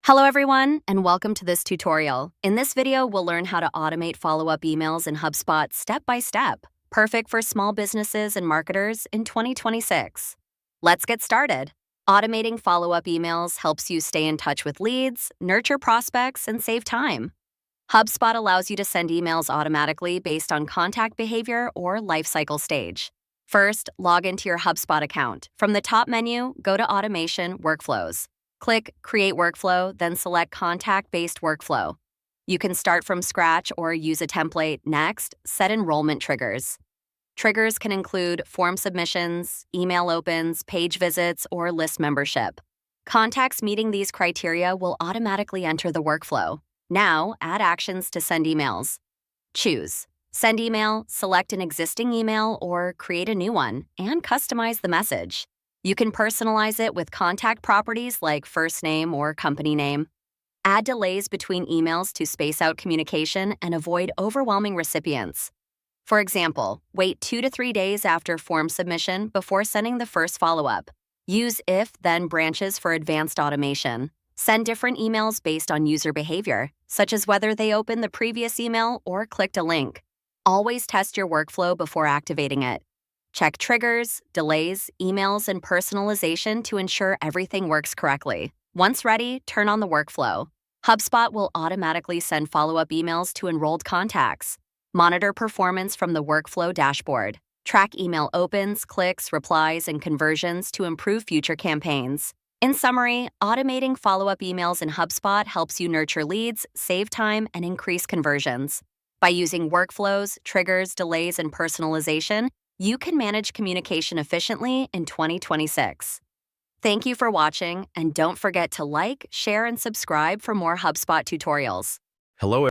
Hello everyone, and welcome to this tutorial. In this video, we'll learn how to automate follow-up emails in HubSpot step by step, perfect for small businesses and marketers in 2026. Let's get started. Automating follow-up emails helps you stay in touch with leads, nurture prospects, and save time. HubSpot allows you to send emails automatically based on contact behavior or lifecycle stage. First, log into your HubSpot account. From the top menu, go to Automation Workflows. Click Create Workflow, then select Contact-Based Workflow. You can start from scratch or use a template. Next, set enrollment triggers. Triggers can include form submissions, email opens, page visits, or list membership. Contacts meeting these criteria will automatically enter the workflow. Now, add actions to send emails. Choose Send Email, select an existing email, or create a new one, and customize the message. You can personalize it with contact properties like first name or company name. Add delays between emails to space out communication and avoid overwhelming recipients. For example, wait 2 to 3 days after form submission before sending the first follow-up. Use if-then branches for advanced automation. Send different emails based on user behavior, such as whether they opened the previous email or clicked a link. Always test your workflow before activating it. Check triggers, delays, emails, and personalization to ensure everything works correctly. Once ready, turn on the workflow. HubSpot will automatically send follow-up emails to enrolled contacts. Monitor performance from the workflow dashboard. Track email opens, clicks, replies, and conversions to improve future campaigns. In summary, automating follow-up emails in HubSpot helps you nurture leads, save time, and increase conversions. By using workflows, triggers, delays, and personalization, you can manage communication efficiently in 2026. Thank you for watching, and don't forget to like, share, and subscribe for more HubSpot tutorials. Hello